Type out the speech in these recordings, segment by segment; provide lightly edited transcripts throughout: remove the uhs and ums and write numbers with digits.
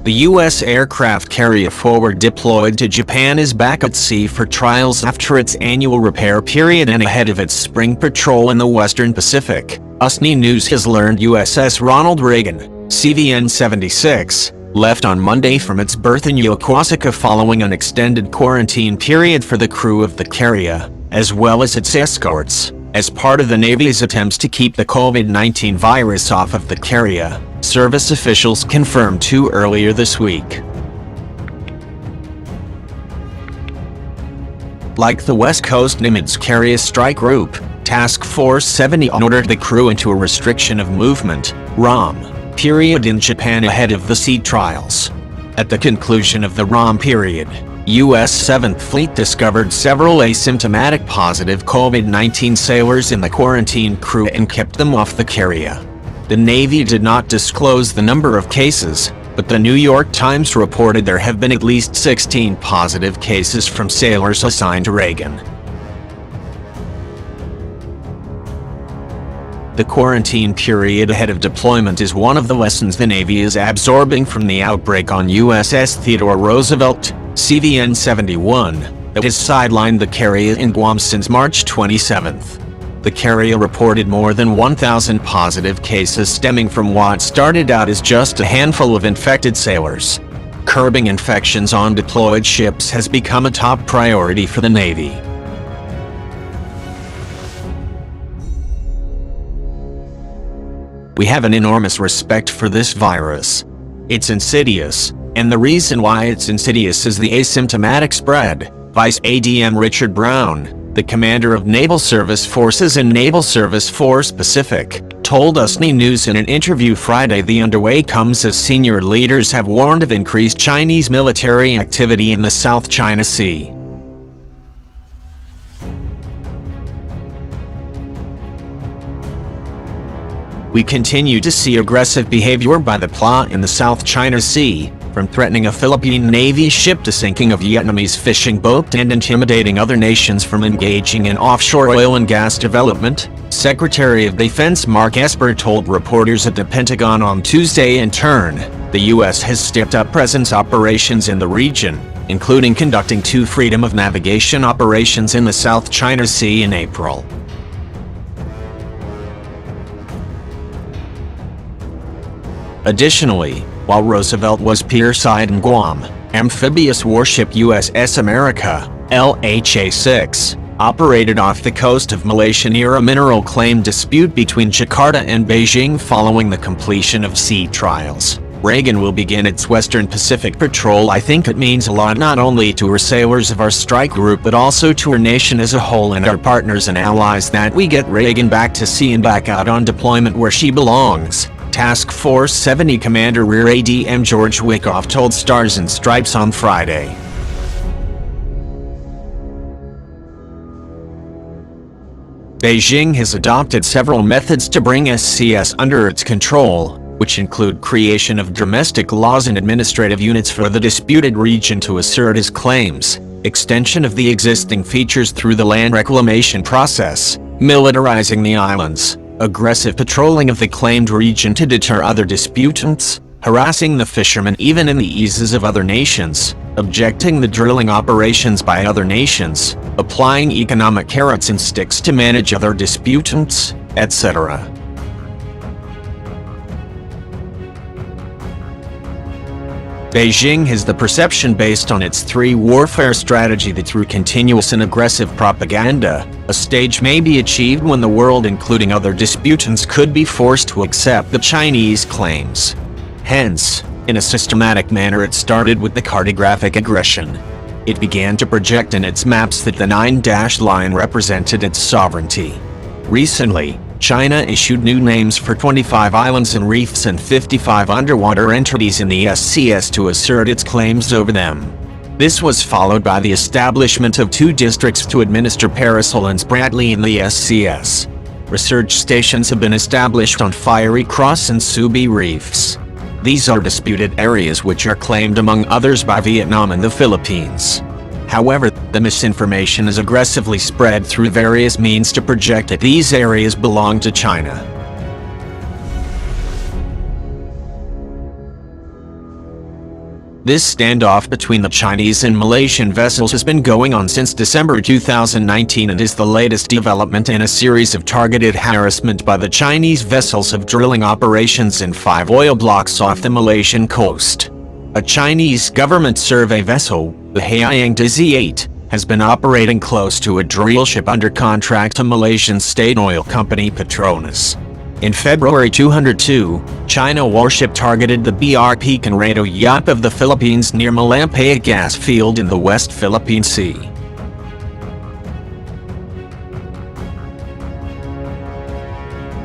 The U.S. aircraft carrier forward deployed to Japan is back at sea for trials after its annual repair period and ahead of its spring patrol in the Western Pacific. USNI News has learned USS Ronald Reagan, CVN-76, left on Monday from its berth in Yokosuka following an extended quarantine period for the crew of the carrier, as well as its escorts, as part of the Navy's attempts to keep the COVID-19 virus off of the carrier, service officials confirmed earlier this week. Like the West Coast Nimitz Carrier Strike Group, Task Force 70 ordered the crew into a restriction of movement (ROM) period in Japan ahead of the sea trials. At the conclusion of the ROM period, U.S. 7th Fleet discovered several asymptomatic positive COVID-19 sailors in the quarantine crew and kept them off the carrier. The Navy did not disclose the number of cases, but the New York Times reported there have been at least 16 positive cases from sailors assigned to Reagan. The quarantine period ahead of deployment is one of the lessons the Navy is absorbing from the outbreak on USS Theodore Roosevelt, CVN-71, that has sidelined the carrier in Guam since March 27th. The carrier reported more than 1,000 positive cases stemming from what started out as just a handful of infected sailors. Curbing infections on deployed ships has become a top priority for the Navy. We have an enormous respect for this virus. It's insidious, and the reason why it's insidious is the asymptomatic spread, Vice ADM Richard Brown, the commander of Naval Service Forces and Naval Service Force Pacific, told USNI News in an interview Friday. The underway comes as senior leaders have warned of increased Chinese military activity in the South China Sea. We continue to see aggressive behavior by the PLA in the South China Sea, from threatening a Philippine Navy ship to sinking a Vietnamese fishing boat and intimidating other nations from engaging in offshore oil and gas development, Secretary of Defense Mark Esper told reporters at the Pentagon on Tuesday. In turn, the U.S. has stepped up presence operations in the region, including conducting 2 freedom of navigation operations in the South China Sea in April. Additionally, while Roosevelt was pierside in Guam, amphibious warship USS America, LHA-6, operated off the coast of Malaysia near a mineral claim dispute between Jakarta and Beijing following the completion of sea trials. Reagan will begin its Western Pacific patrol. I think it means a lot not only to our sailors of our strike group but also to our nation as a whole and our partners and allies that we get Reagan back to sea and back out on deployment where she belongs, Task Force 70 Commander Rear ADM George Wickoff told Stars and Stripes on Friday. Beijing has adopted several methods to bring SCS under its control, which include creation of domestic laws and administrative units for the disputed region to assert its claims, extension of the existing features through the land reclamation process, militarizing the islands, aggressive patrolling of the claimed region to deter other disputants, harassing the fishermen even in the eases of other nations, objecting the drilling operations by other nations, applying economic carrots and sticks to manage other disputants, etc. Beijing has the perception based on its 3 warfare strategy that through continuous and aggressive propaganda, a stage may be achieved when the world, including other disputants, could be forced to accept the Chinese claims. Hence, in a systematic manner it started with the cartographic aggression. It began to project in its maps that the 9-dashed line represented its sovereignty. Recently, China issued new names for 25 islands and reefs and 55 underwater entities in the SCS to assert its claims over them. This was followed by the establishment of 2 districts to administer Paracel and Spratly in the SCS. Research stations have been established on Fiery Cross and Subi reefs. These are disputed areas which are claimed among others by Vietnam and the Philippines. However, the misinformation is aggressively spread through various means to project that these areas belong to China. – This standoff between the Chinese and Malaysian vessels has been going on since December 2019 and is the latest development in a series of targeted harassment by the Chinese vessels of drilling operations in 5 oil blocks off the Malaysian coast. A Chinese government survey vessel, the Haiyang Z8, has been operating close to a drill ship under contract to Malaysian state oil company Petronas. In February 2002, China warship targeted the BRP Conrado yacht of the Philippines near Malampaya gas field in the West Philippine Sea.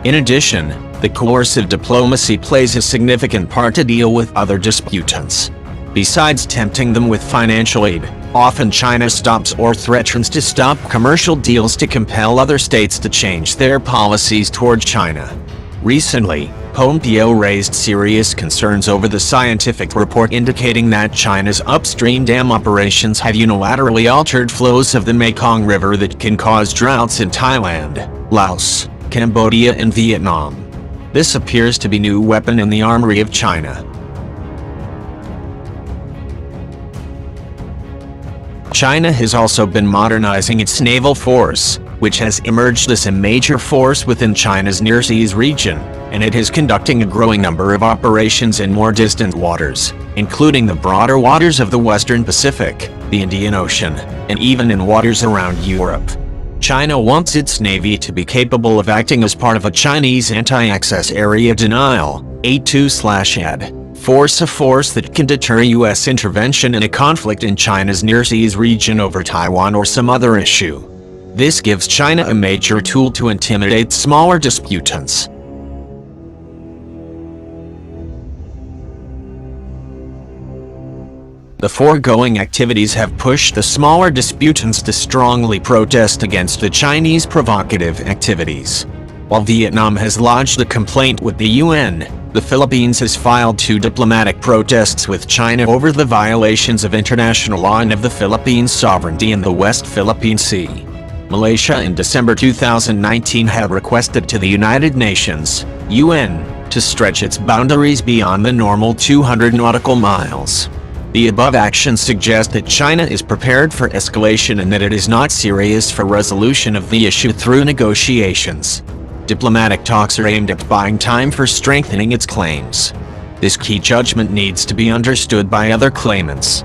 In addition, the coercive diplomacy plays a significant part to deal with other disputants. Besides tempting them with financial aid, often China stops or threatens to stop commercial deals to compel other states to change their policies toward China. Recently, Pompeo raised serious concerns over the scientific report indicating that China's upstream dam operations have unilaterally altered flows of the Mekong River that can cause droughts in Thailand, Laos, Cambodia and Vietnam. This appears to be a new weapon in the armory of China. China has also been modernizing its naval force, which has emerged as a major force within China's near seas region, and it is conducting a growing number of operations in more distant waters, including the broader waters of the Western Pacific, the Indian Ocean, and even in waters around Europe. China wants its navy to be capable of acting as part of a Chinese anti-access area denial, A2/AD. Force, a force that can deter U.S. intervention in a conflict in China's near seas region over Taiwan or some other issue. This gives China a major tool to intimidate smaller disputants. The foregoing activities have pushed the smaller disputants to strongly protest against the Chinese provocative activities. While Vietnam has lodged a complaint with the UN, the Philippines has filed 2 diplomatic protests with China over the violations of international law and of the Philippines' sovereignty in the West Philippine Sea. Malaysia in December 2019 had requested to the United Nations, UN, to stretch its boundaries beyond the normal 200 nautical miles. The above actions suggest that China is prepared for escalation and that it is not serious for resolution of the issue through negotiations. Diplomatic talks are aimed at buying time for strengthening its claims. This key judgment needs to be understood by other claimants.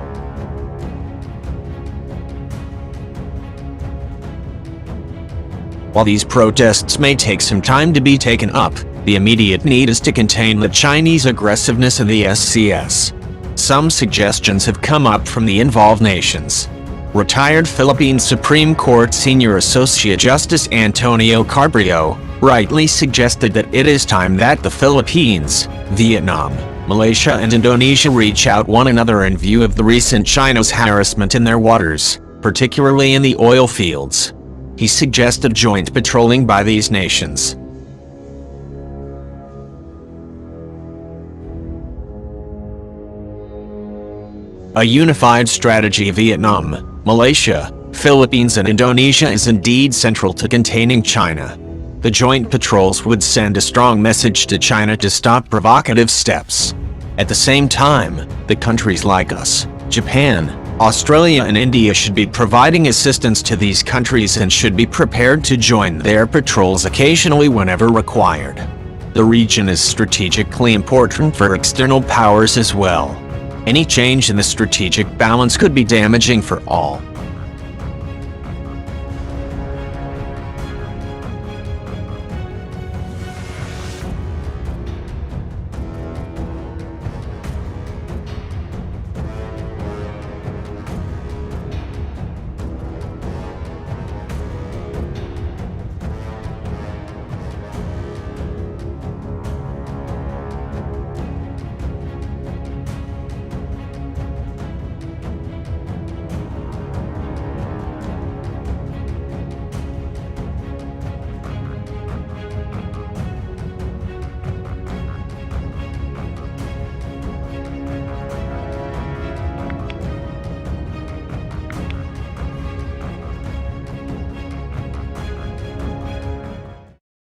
While these protests may take some time to be taken up, the immediate need is to contain the Chinese aggressiveness in the SCS. Some suggestions have come up from the involved nations. Retired Philippine Supreme Court Senior Associate Justice Antonio Carbrio rightly suggested that it is time that the Philippines, Vietnam, Malaysia and Indonesia reach out one another in view of the recent China's harassment in their waters, particularly in the oil fields. He suggested joint patrolling by these nations. A unified strategy of Vietnam, Malaysia, Philippines and Indonesia is indeed central to containing China. The joint patrols would send a strong message to China to stop provocative steps. At the same time, the countries like us, Japan, Australia and India should be providing assistance to these countries and should be prepared to join their patrols occasionally whenever required. The region is strategically important for external powers as well. Any change in the strategic balance could be damaging for all.